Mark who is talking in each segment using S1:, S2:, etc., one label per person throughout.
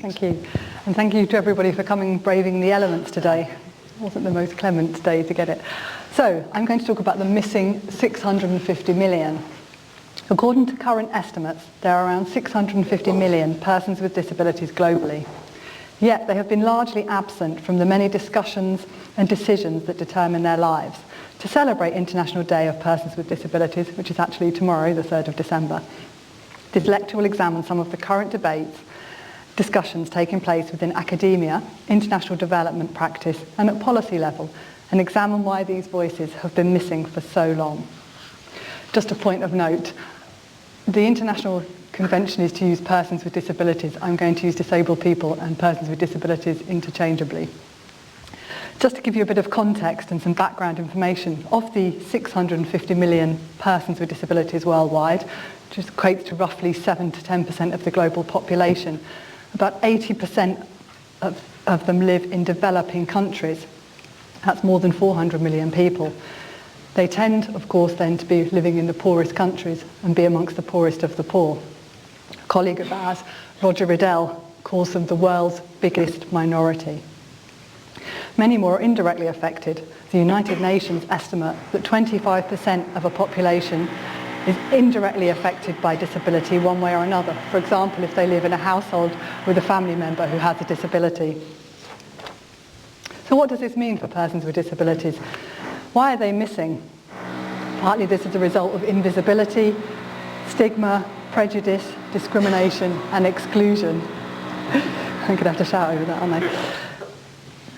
S1: Thank you. And thank you to everybody for coming braving the elements today. It wasn't the most clement day to get it. So, I'm going to talk about the missing 650 million. According to current estimates, there are around 650 million persons with disabilities globally. Yet they have been largely absent from the many discussions and decisions that determine their lives. To celebrate International Day of Persons with Disabilities, which is actually tomorrow, the 3rd of December, this lecture will examine some of the current debates, discussions taking place within academia, international development practice, and at policy level, and examine why these voices have been missing for so long. Just a point of note, the international convention is to use persons with disabilities. I'm going to use disabled people and persons with disabilities interchangeably. Just to give you a bit of context and some background information, of the 650 million persons with disabilities worldwide, which equates to roughly 7 to 10% of the global population, about 80% of them live in developing countries. That's more than 400 million people. They tend, of course, then to be living in the poorest countries and be amongst the poorest of the poor. A colleague of ours, Roger Riddell, calls them the world's biggest minority. Many more are indirectly affected. The United Nations estimate that 25% of a population is indirectly affected by disability one way or another. For example, if they live in a household with a family member who has a disability. So what does this mean for persons with disabilities? Why are they missing? Partly this is a result of invisibility, stigma, prejudice, discrimination and exclusion. I'm going to have to shout over that, aren't I?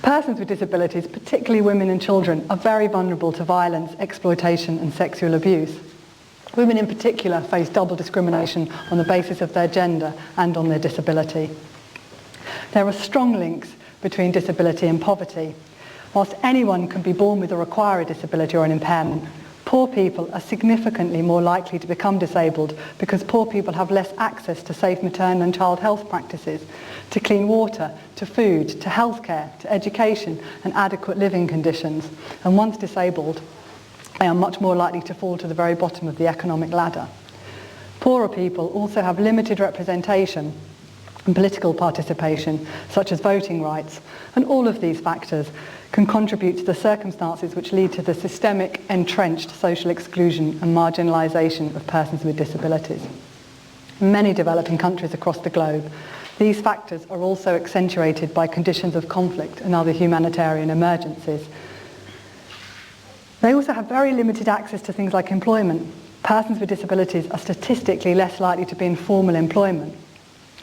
S1: Persons with disabilities, particularly women and children, are very vulnerable to violence, exploitation and sexual abuse. Women in particular face double discrimination on the basis of their gender and on their disability. There are strong links between disability and poverty. Whilst anyone can be born with or acquire a disability or an impairment, poor people are significantly more likely to become disabled because poor people have less access to safe maternal and child health practices, to clean water, to food, to healthcare, to education and adequate living conditions. And once disabled, they are much more likely to fall to the very bottom of the economic ladder. Poorer people also have limited representation and political participation, such as voting rights, and all of these factors can contribute to the circumstances which lead to the systemic, entrenched social exclusion and marginalisation of persons with disabilities. In many developing countries across the globe, these factors are also accentuated by conditions of conflict and other humanitarian emergencies. They also have very limited access to things like employment. Persons with disabilities are statistically less likely to be in formal employment.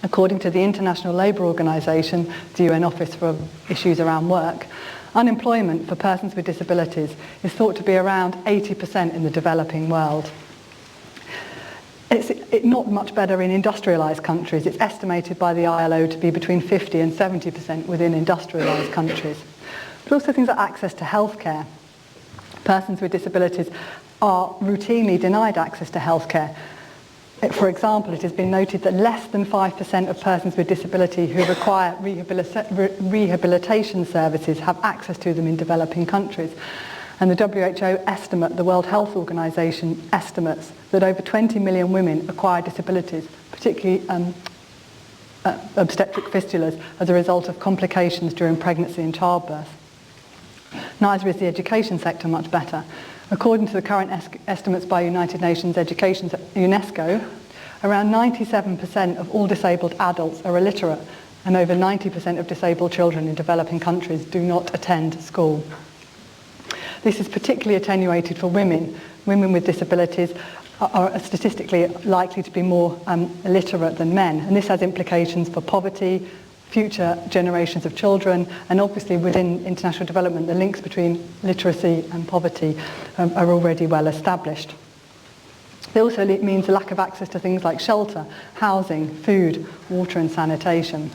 S1: According to the International Labour Organization, the UN Office for Issues Around Work, unemployment for persons with disabilities is thought to be around 80% in the developing world. It's not much better in industrialised countries. It's estimated by the ILO to be between 50 and 70% within industrialised countries. But also things like access to healthcare. Persons with disabilities are routinely denied access to healthcare. For example, it has been noted that less than 5% of persons with disability who require rehabilitation services have access to them in developing countries. And the WHO estimate, the World Health Organization estimates that over 20 million women acquire disabilities, particularly obstetric fistulas, as a result of complications during pregnancy and childbirth. Neither is the education sector much better. According to the current estimates by United Nations Education UNESCO, around 97% of all disabled adults are illiterate, and over 90% of disabled children in developing countries do not attend school. This is particularly attenuated for women. Women with disabilities are statistically likely to be more illiterate than men, and this has implications for poverty, future generations of children, and obviously within international development, the links between literacy and poverty are already well established. It also means a lack of access to things like shelter, housing, food, water and sanitation.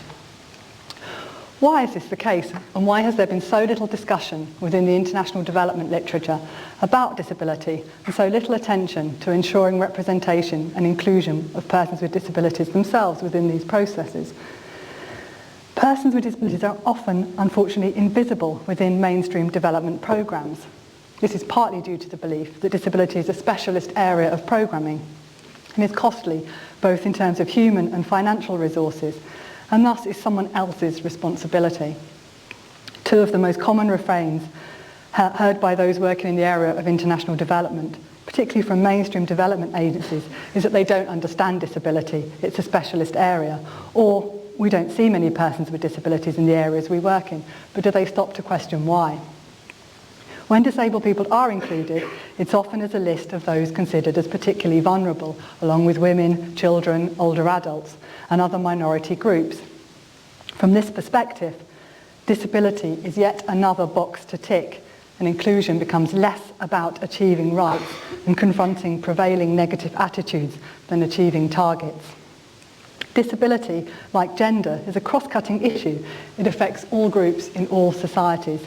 S1: Why is this the case, and why has there been so little discussion within the international development literature about disability and so little attention to ensuring representation and inclusion of persons with disabilities themselves within these processes? Persons with disabilities are often, unfortunately, invisible within mainstream development programs. This is partly due to the belief that disability is a specialist area of programming and is costly, both in terms of human and financial resources, and thus is someone else's responsibility. Two of the most common refrains heard by those working in the area of international development, particularly from mainstream development agencies, is that they don't understand disability, it's a specialist area, or we don't see many persons with disabilities in the areas we work in, but do they stop to question why? When disabled people are included, it's often as a list of those considered as particularly vulnerable, along with women, children, older adults, and other minority groups. From this perspective, disability is yet another box to tick, and inclusion becomes less about achieving rights and confronting prevailing negative attitudes than achieving targets. Disability, like gender, is a cross-cutting issue. It affects all groups in all societies.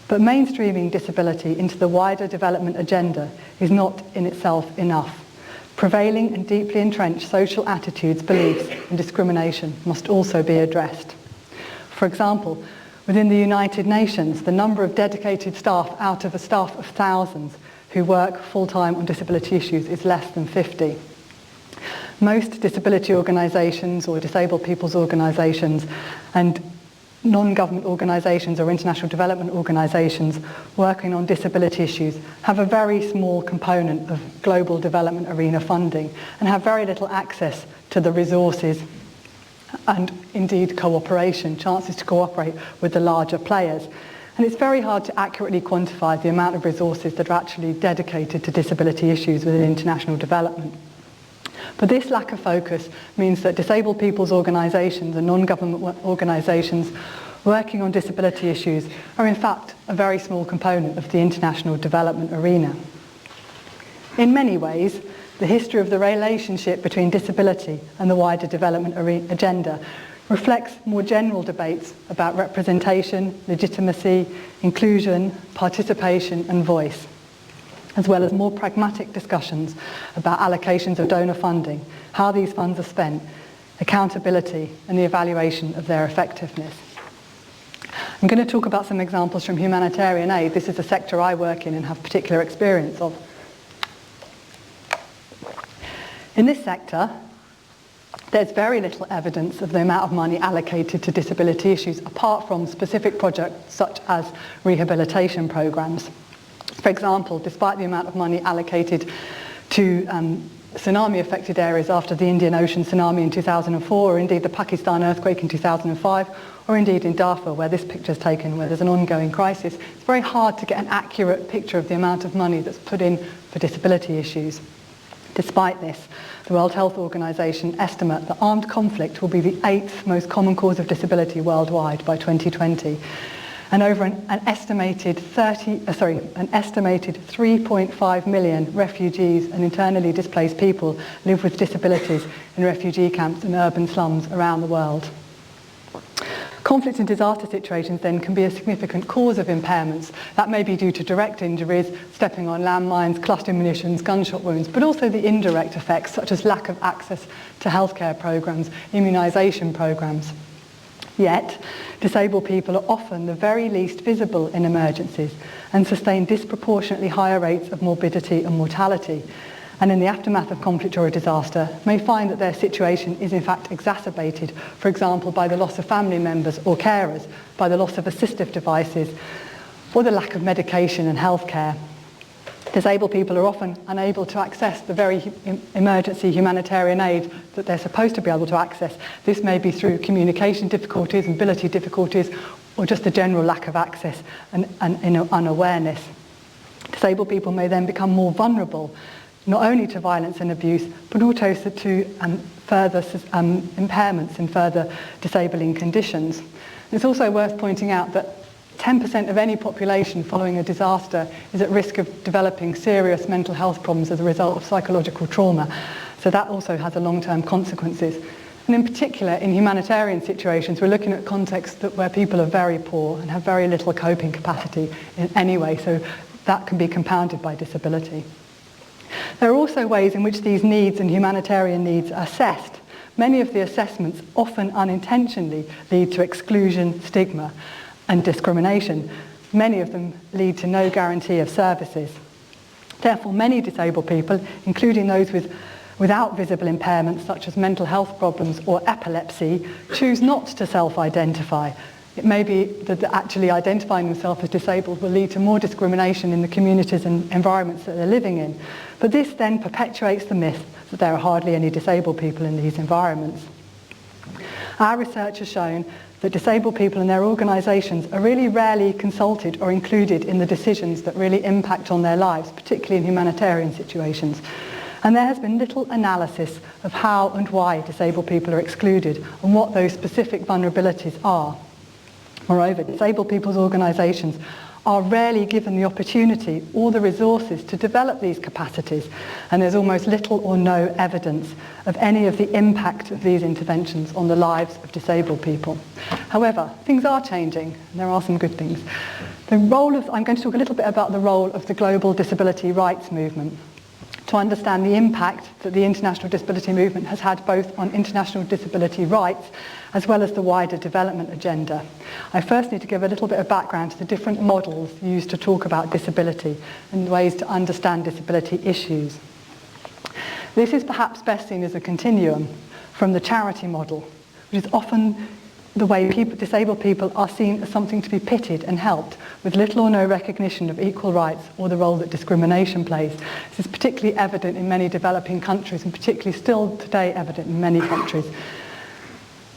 S1: But mainstreaming disability into the wider development agenda is not in itself enough. Prevailing and deeply entrenched social attitudes, beliefs, and discrimination must also be addressed. For example, within the United Nations, the number of dedicated staff out of a staff of thousands who work full-time on disability issues is less than 50. Most disability organisations or disabled people's organisations and non-government organisations or international development organisations working on disability issues have a very small component of global development arena funding and have very little access to the resources and indeed cooperation, chances to cooperate with the larger players. And it's very hard to accurately quantify the amount of resources that are actually dedicated to disability issues within international development. But this lack of focus means that disabled people's organisations and non-government organisations working on disability issues are in fact a very small component of the international development arena. In many ways, the history of the relationship between disability and the wider development agenda reflects more general debates about representation, legitimacy, inclusion, participation and voice, as well as more pragmatic discussions about allocations of donor funding, how these funds are spent, accountability and the evaluation of their effectiveness. I'm going to talk about some examples from humanitarian aid. This is a sector I work in and have particular experience of. In this sector, there's very little evidence of the amount of money allocated to disability issues apart from specific projects such as rehabilitation programs. For example, despite the amount of money allocated to tsunami-affected areas after the Indian Ocean tsunami in 2004, or indeed the Pakistan earthquake in 2005, or indeed in Darfur, where this picture is taken, where there's an ongoing crisis, it's very hard to get an accurate picture of the amount of money that's put in for disability issues. Despite this, the World Health Organization estimate that armed conflict will be the 8th most common cause of disability worldwide by 2020. And over an estimated 3.5 million refugees and internally displaced people live with disabilities in refugee camps and urban slums around the world. Conflict and disaster situations then can be a significant cause of impairments. That may be due to direct injuries, stepping on landmines, cluster munitions, gunshot wounds, but also the indirect effects such as lack of access to healthcare programs, immunisation programs. Yet, disabled people are often the very least visible in emergencies and sustain disproportionately higher rates of morbidity and mortality, and in the aftermath of conflict or a disaster may find that their situation is in fact exacerbated, for example by the loss of family members or carers, by the loss of assistive devices, or the lack of medication and healthcare. Disabled people are often unable to access the very emergency humanitarian aid that they're supposed to be able to access. This may be through communication difficulties, mobility difficulties, or just a general lack of access and unawareness. Disabled people may then become more vulnerable, not only to violence and abuse, but also to further impairments and further disabling conditions. It's also worth pointing out that 10% of any population following a disaster is at risk of developing serious mental health problems as a result of psychological trauma. So that also has a long-term consequences. And in particular, in humanitarian situations, we're looking at contexts where people are very poor and have very little coping capacity in any way, so that can be compounded by disability. There are also ways in which these needs and humanitarian needs are assessed. Many of the assessments often unintentionally lead to exclusion, stigma, and discrimination. Many of them lead to no guarantee of services. Therefore, many disabled people, including those with without visible impairments such as mental health problems or epilepsy choose not to self-identify. It may be that actually identifying themselves as disabled will lead to more discrimination in the communities and environments that they're living in. But this then perpetuates the myth that there are hardly any disabled people in these environments. Our research has shown that disabled people and their organisations are really rarely consulted or included in the decisions that really impact on their lives, particularly in humanitarian situations. And there has been little analysis of how and why disabled people are excluded and what those specific vulnerabilities are. Moreover, disabled people's organisations are rarely given the opportunity or the resources to develop these capacities, and there's almost little or no evidence of any of the impact of these interventions on the lives of disabled people. However, things are changing, and there are some good things. I'm going to talk a little bit about the role of the global disability rights movement to understand the impact that the international disability movement has had both on international disability rights as well as the wider development agenda. I first need to give a little bit of background to the different models used to talk about disability and ways to understand disability issues. This is perhaps best seen as a continuum from the charity model, which is often the way disabled people are seen as something to be pitied and helped, with little or no recognition of equal rights or the role that discrimination plays. This is particularly evident in many developing countries, and particularly still today evident in many countries.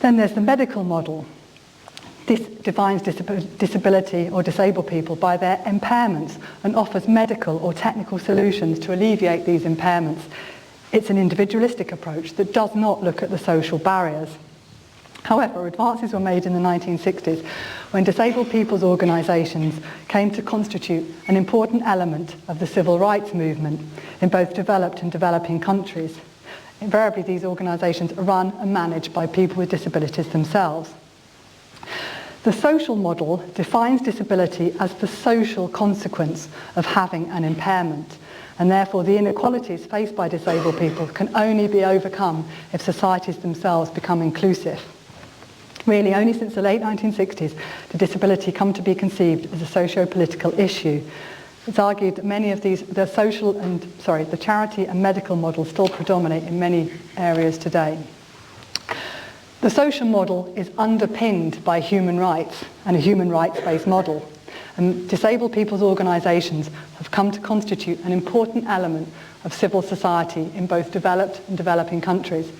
S1: Then there's the medical model. This defines disability or disabled people by their impairments and offers medical or technical solutions to alleviate these impairments. It's an individualistic approach that does not look at the social barriers. However, advances were made in the 1960s when disabled people's organisations came to constitute an important element of the civil rights movement in both developed and developing countries. Invariably, these organisations are run and managed by people with disabilities themselves. The social model defines disability as the social consequence of having an impairment, and therefore the inequalities faced by disabled people can only be overcome if societies themselves become inclusive. Really, only since the late 1960s did disability come to be conceived as a socio-political issue. It's argued that many of these, the charity and medical models still predominate in many areas today. The social model is underpinned by human rights and a human rights-based model. And disabled people's organisations have come to constitute an important element of civil society in both developed and developing countries.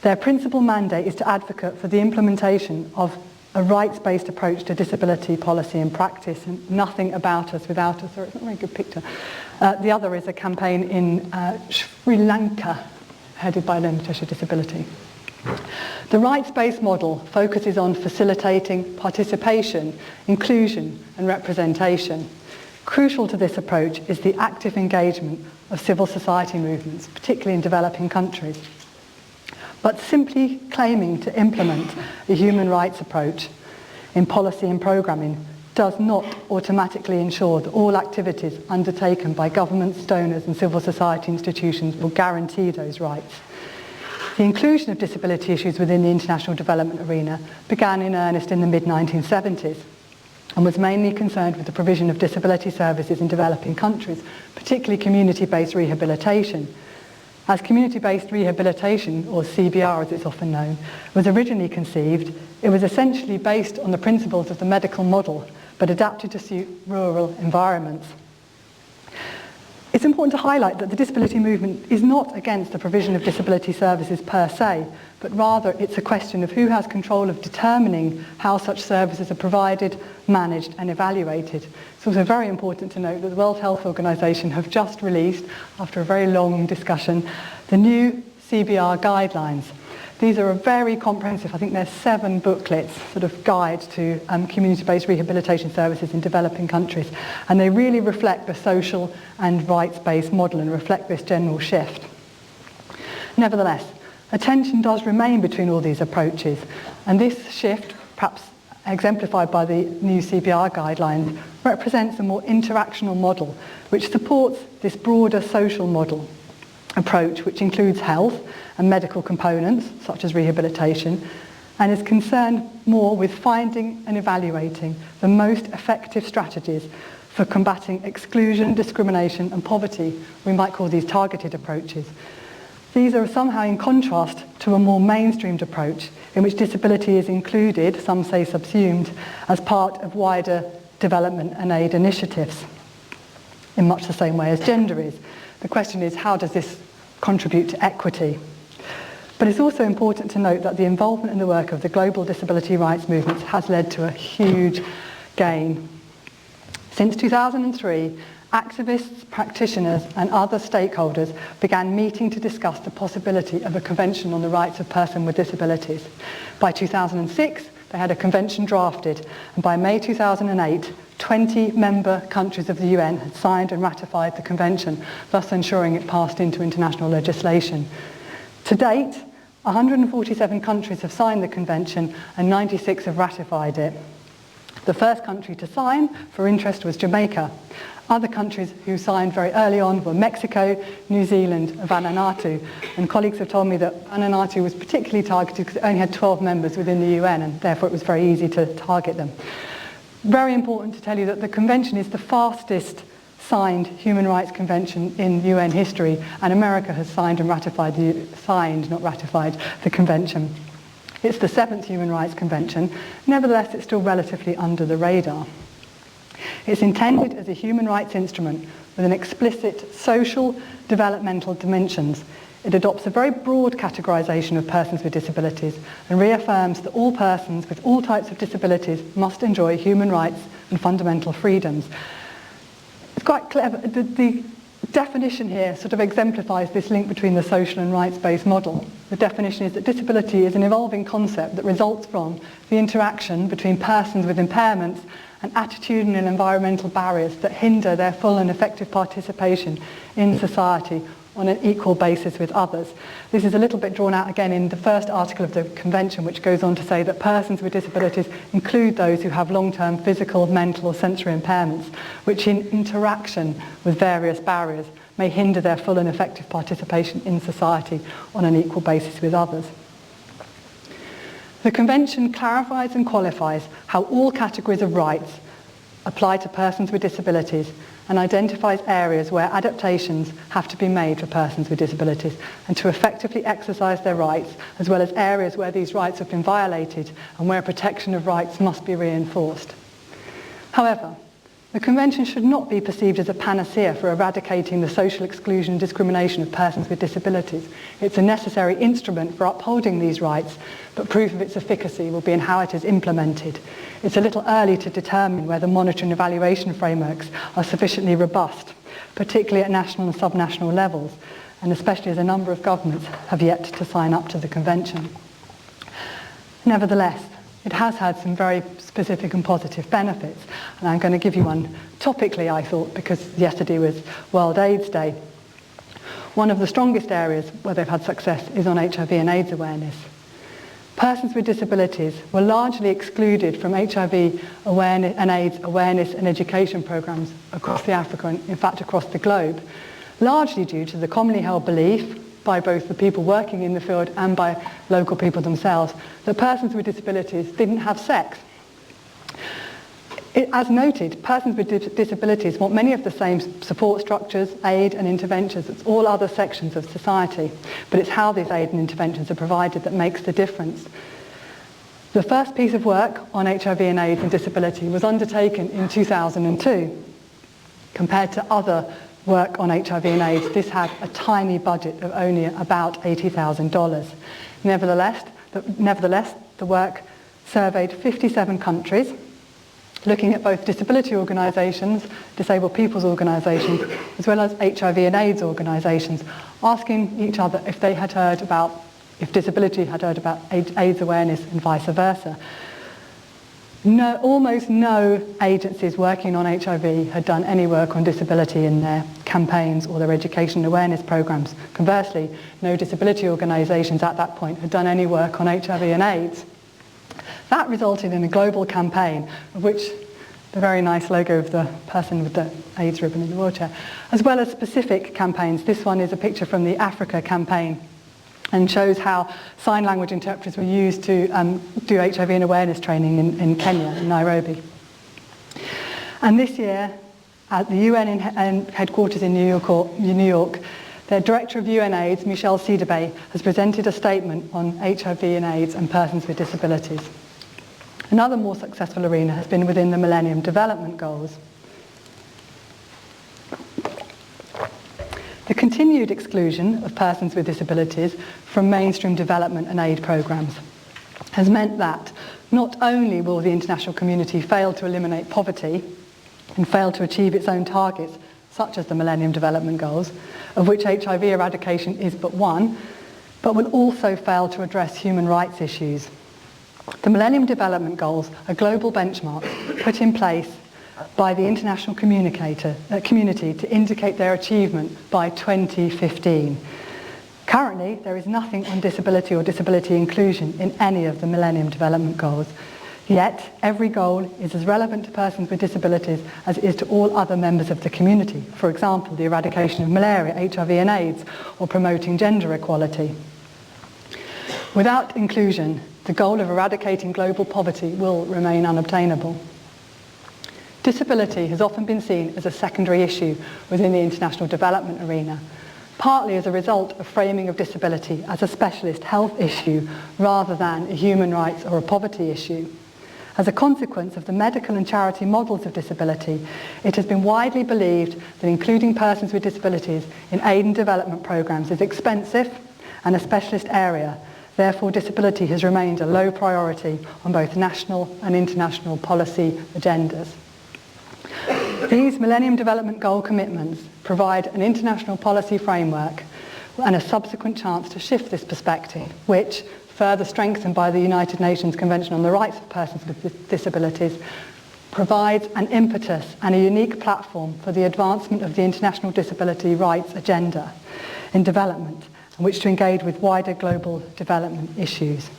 S1: Their principal mandate is to advocate for the implementation of a rights-based approach to disability policy and practice, and nothing about us without us, or it's not a very good picture. The other is a campaign in Sri Lanka, headed by Leonard, Cheshire Disability. The rights-based model focuses on facilitating participation, inclusion and representation. Crucial to this approach is the active engagement of civil society movements, particularly in developing countries. But simply claiming to implement a human rights approach in policy and programming does not automatically ensure that all activities undertaken by governments, donors and civil society institutions will guarantee those rights. The inclusion of disability issues within the international development arena began in earnest in the mid-1970s and was mainly concerned with the provision of disability services in developing countries, particularly community-based rehabilitation. As community-based rehabilitation, or CBR as it's often known, was originally conceived, it was essentially based on the principles of the medical model, but adapted to suit rural environments. It's important to highlight that the disability movement is not against the provision of disability services per se, but rather it's a question of who has control of determining how such services are provided, managed and evaluated. It's also very important to note that the World Health Organization have just released, after a very long discussion, the new CBR guidelines. These are a very comprehensive, I think there's 7 booklets, sort of guides to community-based rehabilitation services in developing countries, and they really reflect the social and rights-based model and reflect this general shift. Nevertheless, a tension does remain between all these approaches, and this shift, perhaps exemplified by the new CBR guidelines, represents a more interactional model which supports this broader social model approach, which includes health and medical components such as rehabilitation, and is concerned more with finding and evaluating the most effective strategies for combating exclusion, discrimination and poverty. We might call these targeted approaches. These are somehow in contrast to a more mainstreamed approach in which disability is included, some say subsumed, as part of wider development and aid initiatives, in much the same way as gender is. The question is, how does this contribute to equity? But it's also important to note that the involvement in the work of the global disability rights movements has led to a huge gain. Since 2003, activists, practitioners and other stakeholders began meeting to discuss the possibility of a convention on the rights of persons with disabilities. By 2006, they had a convention drafted, and by May 2008, 20 member countries of the UN had signed and ratified the convention, thus ensuring it passed into international legislation. To date, 147 countries have signed the convention and 96 have ratified it. The first country to sign, for interest, was Jamaica. Other countries who signed very early on were Mexico, New Zealand and Vanuatu. And colleagues have told me that Vanuatu was particularly targeted because it only had 12 members within the UN, and therefore it was very easy to target them. Very important to tell you that the convention is the fastest signed human rights convention in UN history, and America has signed and ratified the convention. It's the 7th human rights convention. Nevertheless, it's still relatively under the radar. It's intended as a human rights instrument with an explicit social, developmental dimensions. It adopts a very broad categorisation of persons with disabilities and reaffirms that all persons with all types of disabilities must enjoy human rights and fundamental freedoms. It's quite clever. The definition here sort of exemplifies this link between the social and rights-based model. The definition is that disability is an evolving concept that results from the interaction between persons with impairments and attitudinal and environmental barriers that hinder their full and effective participation in society on an equal basis with others. This is a little bit drawn out again in the first article of the Convention, which goes on to say that persons with disabilities include those who have long-term physical, mental or sensory impairments, which in interaction with various barriers may hinder their full and effective participation in society on an equal basis with others. The Convention clarifies and qualifies how all categories of rights apply to persons with disabilities and identifies areas where adaptations have to be made for persons with disabilities and to effectively exercise their rights, as well as areas where these rights have been violated and where protection of rights must be reinforced. However, the Convention should not be perceived as a panacea for eradicating the social exclusion and discrimination of persons with disabilities. It's a necessary instrument for upholding these rights, but proof of its efficacy will be in how it is implemented. It's a little early to determine whether monitoring and evaluation frameworks are sufficiently robust, particularly at national and subnational levels, and especially as a number of governments have yet to sign up to the Convention. Nevertheless, it has had some very specific and positive benefits, and I'm going to give you one topically, I thought, because yesterday was World AIDS Day. One of the strongest areas where they've had success is on HIV and AIDS awareness. Persons with disabilities were largely excluded from HIV awareness and AIDS awareness and education programs across the Africa and in fact across the globe, largely due to the commonly held belief by both the people working in the field and by local people themselves that persons with disabilities didn't have sex. As noted, persons with disabilities want many of the same support structures, aid and interventions as all other sections of society, but it's how these aid and interventions are provided that makes the difference. The first piece of work on HIV and AIDS and disability was undertaken in 2002. Compared to other work on HIV and AIDS, this had a tiny budget of only about $80,000. Nevertheless, the work surveyed 57 countries, looking at both disability organisations, disabled people's organisations, as well as HIV and AIDS organisations, asking each other if they had heard about, if disability had heard about AIDS awareness and vice versa. Almost no agencies working on HIV had done any work on disability in their campaigns or their education and awareness programmes. Conversely, no disability organisations at that point had done any work on HIV and AIDS. That resulted in a global campaign, of which the very nice logo of the person with the AIDS ribbon in the wheelchair, as well as specific campaigns. This one is a picture from the Africa campaign and shows how sign language interpreters were used to do HIV and awareness training in Kenya, in Nairobi. And this year, at the UN headquarters in New York, Their Director of UNAIDS, Michel Sidibe, has presented a statement on HIV and AIDS and persons with disabilities. Another more successful arena has been within the Millennium Development Goals. The continued exclusion of persons with disabilities from mainstream development and aid programmes has meant that not only will the international community fail to eliminate poverty and fail to achieve its own targets, such as the Millennium Development Goals, of which HIV eradication is but one, but will also fail to address human rights issues. The Millennium Development Goals are global benchmarks put in place by the international community to indicate their achievement by 2015. Currently, there is nothing on disability or disability inclusion in any of the Millennium Development Goals. Yet, every goal is as relevant to persons with disabilities as it is to all other members of the community. For example, the eradication of malaria, HIV and AIDS, or promoting gender equality. Without inclusion, the goal of eradicating global poverty will remain unobtainable. Disability has often been seen as a secondary issue within the international development arena, partly as a result of framing of disability as a specialist health issue rather than a human rights or a poverty issue. As a consequence of the medical and charity models of disability, it has been widely believed that including persons with disabilities in aid and development programmes is expensive and a specialist area. Therefore, disability has remained a low priority on both national and international policy agendas. These Millennium Development Goal commitments provide an international policy framework and a subsequent chance to shift this perspective, which, further strengthened by the United Nations Convention on the Rights of Persons with Disabilities, provides an impetus and a unique platform for the advancement of the international disability rights agenda in development, and which to engage with wider global development issues.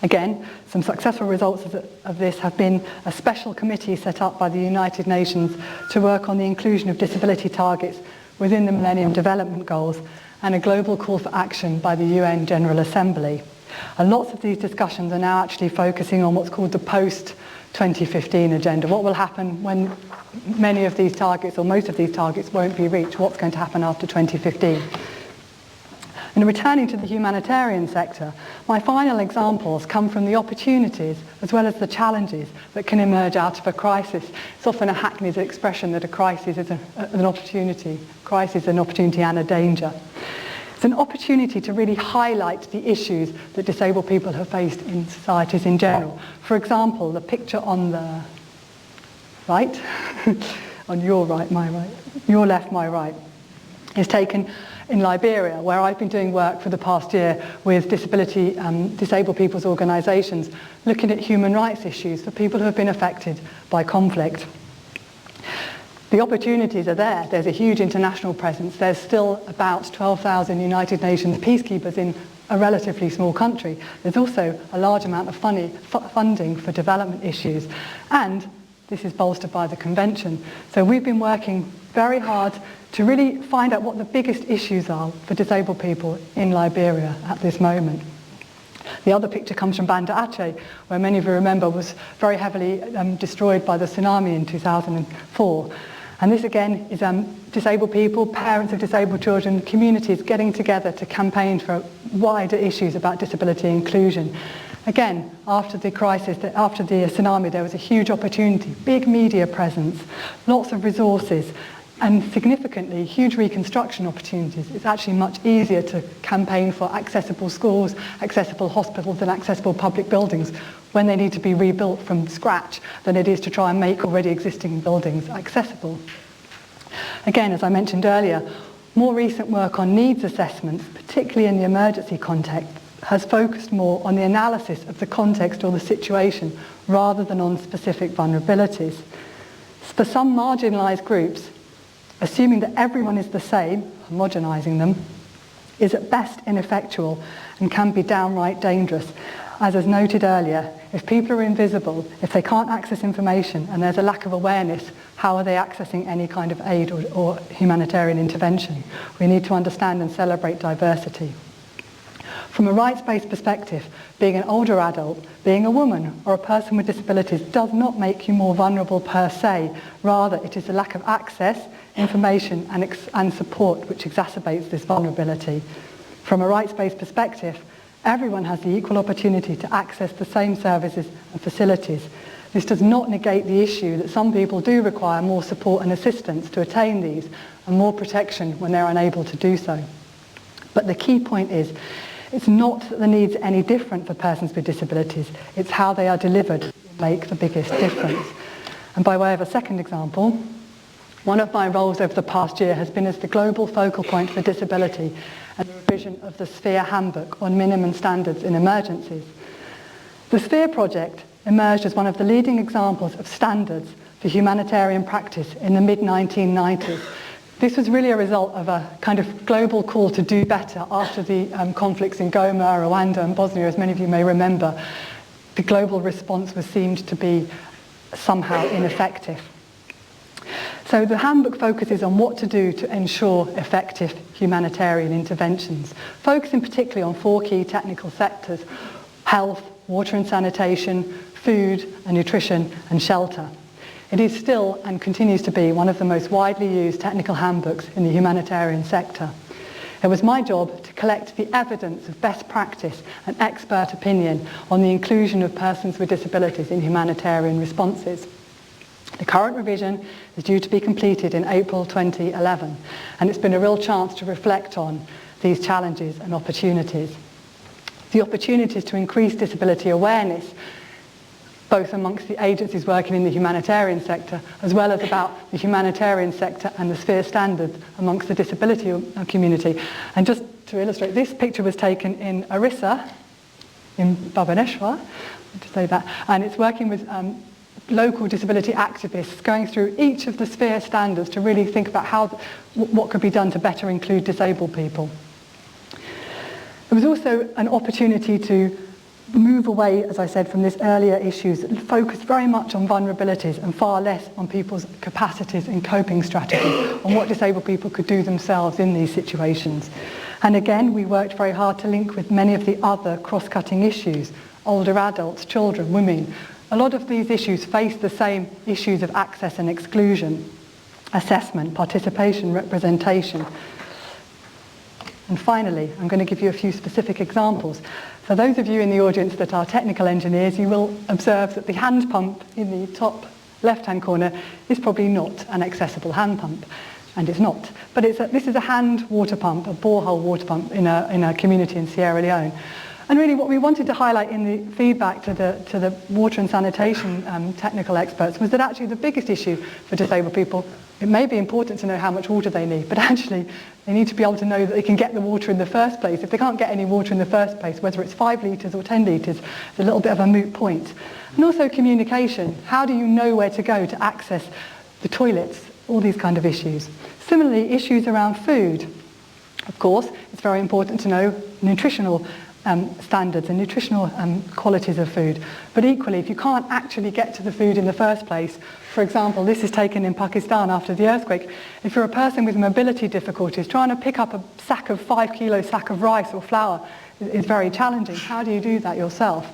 S1: Again, some successful results of this have been a special committee set up by the United Nations to work on the inclusion of disability targets within the Millennium Development Goals, and a global call for action by the UN General Assembly. And lots of these discussions are now actually focusing on what's called the post-2015 agenda. What will happen when many of these targets, or most of these targets, won't be reached? What's going to happen after 2015? And returning to the humanitarian sector, my final examples come from the opportunities as well as the challenges that can emerge out of a crisis. It's often a hackneyed expression that a crisis is an opportunity. Crisis is an opportunity and a danger. It's an opportunity to really highlight the issues that disabled people have faced in societies in general. For example, the picture on the right, on your right, my right, your left, my right, is taken in Liberia, where I've been doing work for the past year with disabled people's organisations, looking at human rights issues for people who have been affected by conflict. The opportunities are there. There's a huge international presence. There's still about 12,000 United Nations peacekeepers in a relatively small country. There's also a large amount of funding for development issues. And this is bolstered by the convention. So we've been working very hard to really find out what the biggest issues are for disabled people in Liberia at this moment. The other picture comes from Banda Aceh, where many of you remember was very heavily destroyed by the tsunami in 2004. And this again is disabled people, parents of disabled children, communities getting together to campaign for wider issues about disability inclusion. Again, after the crisis, after the tsunami, there was a huge opportunity, big media presence, lots of resources, and significantly huge reconstruction opportunities. It's actually much easier to campaign for accessible schools, accessible hospitals and accessible public buildings when they need to be rebuilt from scratch than it is to try and make already existing buildings accessible. Again, as I mentioned earlier, more recent work on needs assessments, particularly in the emergency context, has focused more on the analysis of the context or the situation rather than on specific vulnerabilities. For some marginalised groups, assuming that everyone is the same, homogenising them, is at best ineffectual and can be downright dangerous. As was noted earlier, if people are invisible, if they can't access information and there's a lack of awareness, how are they accessing any kind of aid or humanitarian intervention? We need to understand and celebrate diversity. From a rights-based perspective, being an older adult, being a woman or a person with disabilities does not make you more vulnerable per se. Rather, it is a lack of access, information and support which exacerbates this vulnerability. From a rights-based perspective, everyone has the equal opportunity to access the same services and facilities. This does not negate the issue that some people do require more support and assistance to attain these, and more protection when they're unable to do so. But the key point is, it's not that the needs are any different for persons with disabilities, it's how they are delivered that make the biggest difference. And by way of a second example, one of my roles over the past year has been as the global focal point for disability and the revision of the Sphere Handbook on minimum standards in emergencies. The Sphere project emerged as one of the leading examples of standards for humanitarian practice in the mid-1990s. This was really a result of a kind of global call to do better after the conflicts in Goma, Rwanda and Bosnia, as many of you may remember. The global response was seemed to be somehow ineffective. So the handbook focuses on what to do to ensure effective humanitarian interventions, focusing particularly on 4 key technical sectors: health, water and sanitation, food and nutrition, and shelter. It is still and continues to be one of the most widely used technical handbooks in the humanitarian sector. It was my job to collect the evidence of best practice and expert opinion on the inclusion of persons with disabilities in humanitarian responses. The current revision is due to be completed in April 2011, and it's been a real chance to reflect on these challenges and opportunities. The opportunities to increase disability awareness, both amongst the agencies working in the humanitarian sector, as well as about the humanitarian sector and the Sphere standards amongst the disability community. And just to illustrate, this picture was taken in Orissa, in Bhubaneswar, to say that, and it's working with local disability activists going through each of the Sphere standards to really think about what could be done to better include disabled people. There was also an opportunity to move away, as I said, from this earlier issues and focus very much on vulnerabilities and far less on people's capacities and coping strategies, on what disabled people could do themselves in these situations. And again, we worked very hard to link with many of the other cross-cutting issues: older adults, children, women. A lot of these issues face the same issues of access and exclusion, assessment, participation, representation. And finally, I'm going to give you a few specific examples. For those of you in the audience that are technical engineers, you will observe that the hand pump in the top left-hand corner is probably not an accessible hand pump, and it's not. But this is a hand water pump, a borehole water pump in a community in Sierra Leone. And really what we wanted to highlight in the feedback to the water and sanitation technical experts was that actually the biggest issue for disabled people, it may be important to know how much water they need, but actually they need to be able to know that they can get the water in the first place. If they can't get any water in the first place, whether it's 5 litres or 10 litres, it's a little bit of a moot point. And also communication. How do you know where to go to access the toilets? All these kind of issues. Similarly, issues around food. Of course, it's very important to know nutritional standards and nutritional qualities of food. But equally, if you can't actually get to the food in the first place, for example, this is taken in Pakistan after the earthquake, if you're a person with mobility difficulties, trying to pick up a 5 kilo sack of rice or flour is very challenging. How do you do that yourself?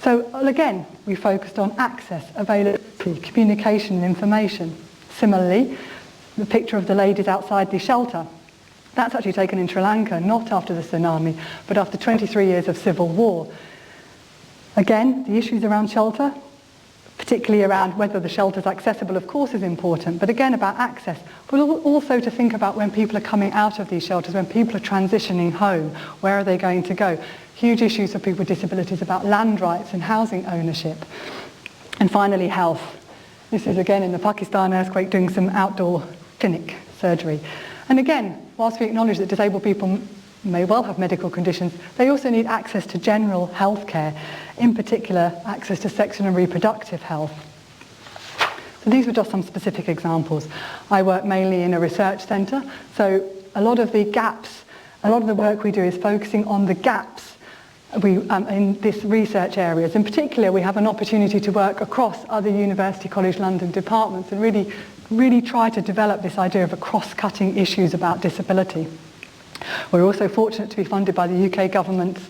S1: So again, we focused on access, availability, communication and information. Similarly, the picture of the ladies outside the shelter. That's actually taken in Sri Lanka, not after the tsunami, but after 23 years of civil war. Again, the issues around shelter, particularly around whether the shelter is accessible, of course, is important, but again about access, but also to think about when people are coming out of these shelters, when people are transitioning home, where are they going to go? Huge issues for people with disabilities about land rights and housing ownership. And finally, health. This is again in the Pakistan earthquake, doing some outdoor clinic surgery. And again, whilst we acknowledge that disabled people may well have medical conditions, they also need access to general health care, in particular access to sexual and reproductive health. So these were just some specific examples. I work mainly in a research centre, so a lot of the work we do is focusing on the gaps in this research areas. In particular, we have an opportunity to work across other University College London departments and really try to develop this idea of a cross-cutting issues about disability. We're also fortunate to be funded by the UK Government's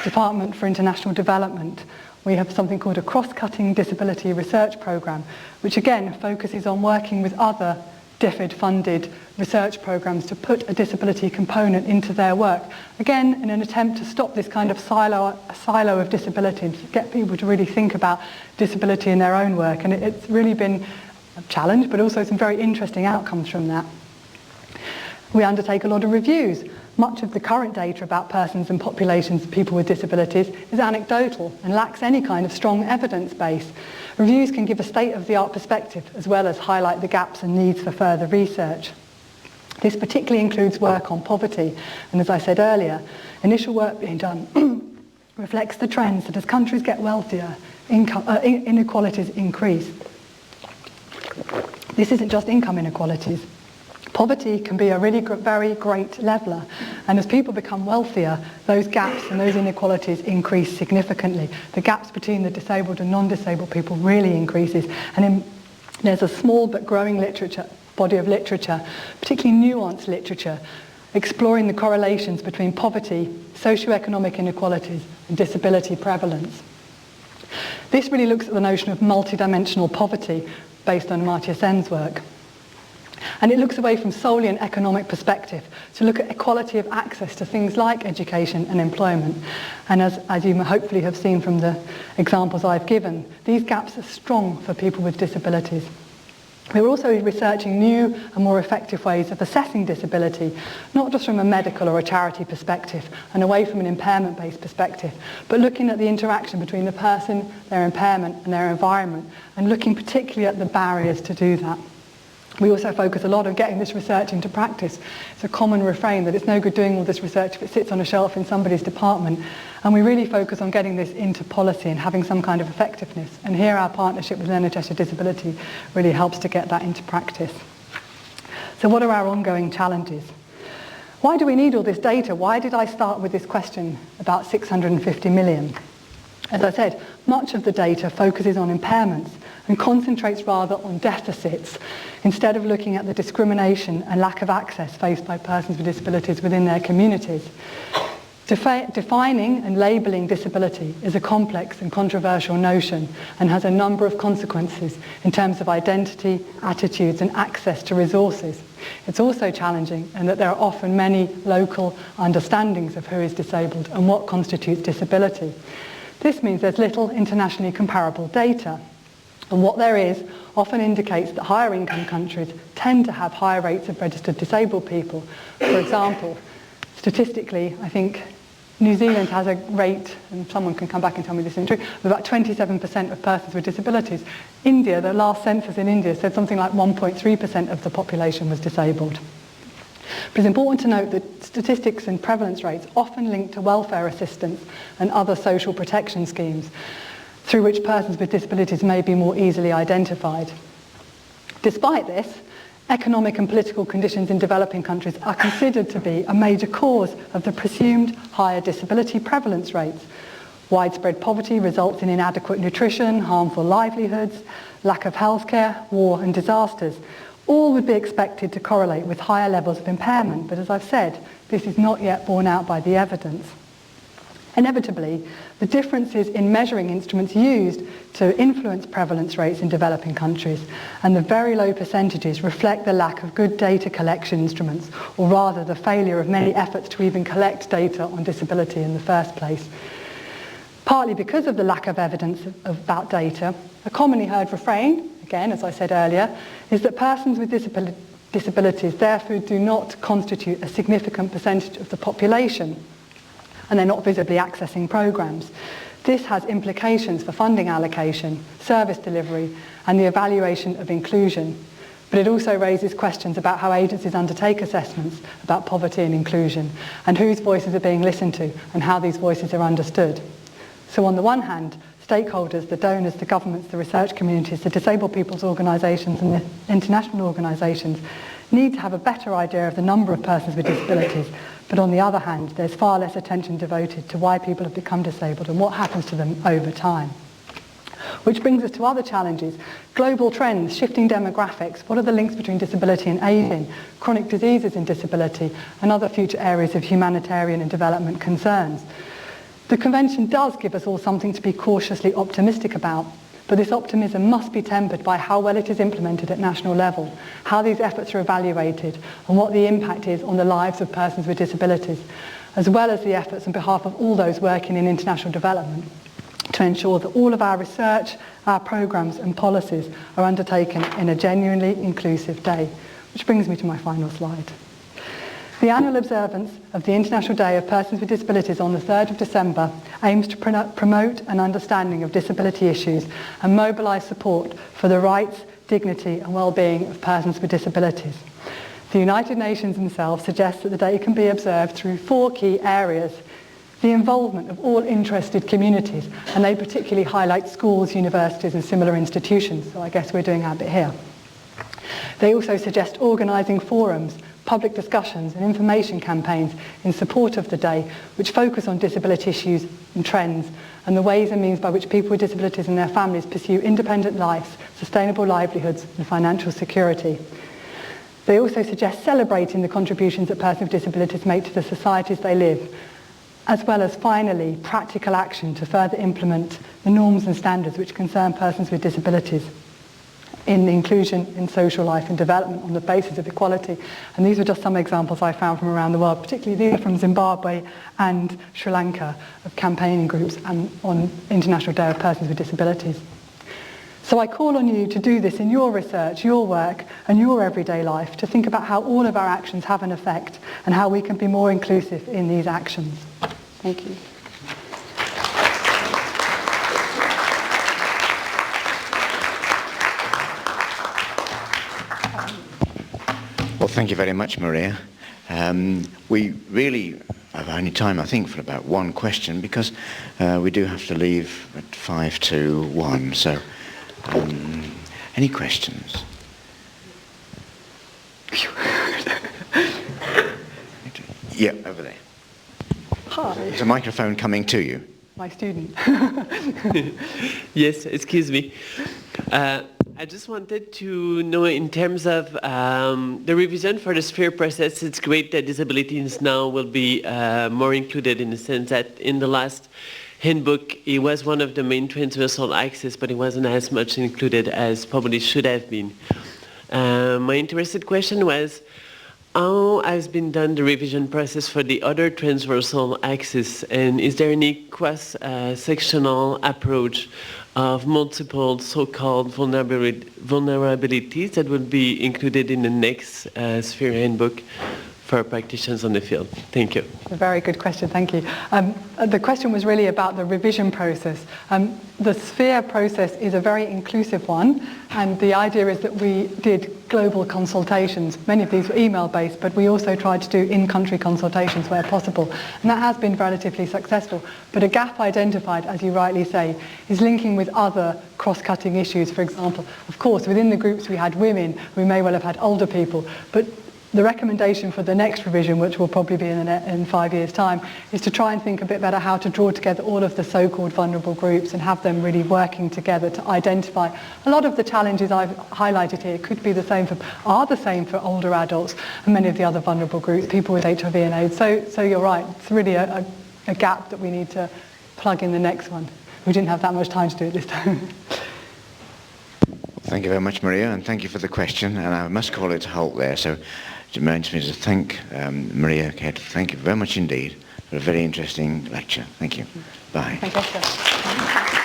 S1: Department for International Development. We have something called a cross-cutting disability research programme, which again focuses on working with other DFID-funded research programs to put a disability component into their work. Again, in an attempt to stop this kind of silo of disability and to get people to really think about disability in their own work. And it's really been a challenge, but also some very interesting outcomes from that. We undertake a lot of reviews. Much of the current data about persons and populations of people with disabilities is anecdotal and lacks any kind of strong evidence base. Reviews can give a state-of-the-art perspective as well as highlight the gaps and needs for further research. This particularly includes work on poverty, and as I said earlier, initial work being done reflects the trends that as countries get wealthier, inequalities increase. This isn't just income inequalities. Poverty can be a really very great leveller, and as people become wealthier, those gaps and those inequalities increase significantly. The gaps between the disabled and non-disabled people really increases, and there's a small but growing body of literature, particularly nuanced literature, exploring the correlations between poverty, socioeconomic inequalities, and disability prevalence. This really looks at the notion of multidimensional poverty based on Amartya Sen's work. And it looks away from solely an economic perspective to look at equality of access to things like education and employment. And as you hopefully have seen from the examples I've given, these gaps are strong for people with disabilities. We're also researching new and more effective ways of assessing disability, not just from a medical or a charity perspective and away from an impairment-based perspective, but looking at the interaction between the person, their impairment and their environment, and looking particularly at the barriers to do that. We also focus a lot on getting this research into practice. It's a common refrain that it's no good doing all this research if it sits on a shelf in somebody's department. And we really focus on getting this into policy and having some kind of effectiveness. And here our partnership with Leonard Cheshire Disability really helps to get that into practice. So what are our ongoing challenges? Why do we need all this data? Why did I start with this question about 650 million? As I said, much of the data focuses on impairments and concentrates rather on deficits instead of looking at the discrimination and lack of access faced by persons with disabilities within their communities. Defining and labelling disability is a complex and controversial notion and has a number of consequences in terms of identity, attitudes and access to resources. It's also challenging in that there are often many local understandings of who is disabled and what constitutes disability. This means there's little internationally comparable data, and what there is often indicates that higher income countries tend to have higher rates of registered disabled people. For example, statistically, I think New Zealand has a rate, and someone can come back and tell me this isn't true, of about 27% of persons with disabilities. India, the last census in India said something like 1.3% of the population was disabled. But it's important to note that statistics and prevalence rates often link to welfare assistance and other social protection schemes through which persons with disabilities may be more easily identified. Despite this, economic and political conditions in developing countries are considered to be a major cause of the presumed higher disability prevalence rates. Widespread poverty results in inadequate nutrition, harmful livelihoods, lack of healthcare, war and disasters. All would be expected to correlate with higher levels of impairment, but as I've said, this is not yet borne out by the evidence. Inevitably, the differences in measuring instruments used to influence prevalence rates in developing countries and the very low percentages reflect the lack of good data collection instruments, or rather the failure of many efforts to even collect data on disability in the first place. Partly because of the lack of evidence about data, a commonly heard refrain, again as I said earlier, is that persons with disabilities therefore do not constitute a significant percentage of the population, and they're not visibly accessing programs. This has implications for funding allocation, service delivery, and the evaluation of inclusion. But it also raises questions about how agencies undertake assessments about poverty and inclusion, and whose voices are being listened to, and how these voices are understood. So on the one hand, stakeholders, the donors, the governments, the research communities, the disabled people's organisations and the international organisations need to have a better idea of the number of persons with disabilities. But on the other hand, there's far less attention devoted to why people have become disabled and what happens to them over time. Which brings us to other challenges. Global trends, shifting demographics, what are the links between disability and ageing, chronic diseases in disability, and other future areas of humanitarian and development concerns. The Convention does give us all something to be cautiously optimistic about, But this optimism must be tempered by how well it is implemented at national level, how these efforts are evaluated, and what the impact is on the lives of persons with disabilities, as well as the efforts on behalf of all those working in international development to ensure that all of our research, our programmes and policies are undertaken in a genuinely inclusive day. Which brings me to my final slide. The annual observance of the International Day of Persons with Disabilities on the 3rd of December aims to promote an understanding of disability issues and mobilise support for the rights, dignity and well-being of persons with disabilities. The United Nations themselves suggest that the day can be observed through 4 key areas. The involvement of all interested communities, and they particularly highlight schools, universities and similar institutions, so I guess we're doing our bit here. They also suggest organising forums, public discussions and information campaigns in support of the day, which focus on disability issues and trends, and the ways and means by which people with disabilities and their families pursue independent lives, sustainable livelihoods and financial security. They also suggest celebrating the contributions that persons with disabilities make to the societies they live, as well as, finally, practical action to further implement the norms and standards which concern persons with disabilities in inclusion in social life and development on the basis of equality. And these are just some examples I found from around the world, particularly these from Zimbabwe and Sri Lanka, of campaigning groups and on International Day of Persons with Disabilities. So I call on you to do this in your research, your work and your everyday life, to think about how all of our actions have an effect and how we can be more inclusive in these actions. Thank you.
S2: Well, thank you very much, Maria. We really have only time, I think, for about one question, because we do have to leave at 5 to 1. So, any questions? Yeah, over there.
S1: Hi.
S2: There's a microphone coming to you.
S1: My student.
S3: Yes, excuse me. I just wanted to know, in terms of the revision for the sphere process, it's great that disabilities now will be more included, in the sense that in the last handbook it was one of the main transversal axes, but it wasn't as much included as probably should have been. My interested question was, how has been done the revision process for the other transversal axes, and is there any cross-sectional approach of multiple so-called vulnerabilities that will be included in the next sphere handbook for practitioners on the field? Thank you.
S1: A very good question, thank you. The question was really about the revision process. The sphere process is a very inclusive one, and the idea is that we did global consultations. Many of these were email-based, but we also tried to do in-country consultations where possible, and that has been relatively successful. But a gap identified, as you rightly say, is linking with other cross-cutting issues. For example, of course, within the groups we had women, we may well have had older people, but the recommendation for the next revision, which will probably be in 5 years' time, is to try and think a bit better how to draw together all of the so-called vulnerable groups and have them really working together to identify a lot of the challenges I've highlighted here. Could be the same are the same for older adults and many of the other vulnerable groups, people with HIV and AIDS. So you're right, it's really a gap that we need to plug in the next one. We didn't have that much time to do it this time.
S2: Thank you very much, Maria, and thank you for the question. And I must call it a halt there. So it reminds me to thank Maria, Kett. Thank you very much indeed for a very interesting lecture. Thank you. Bye.
S1: Thank you.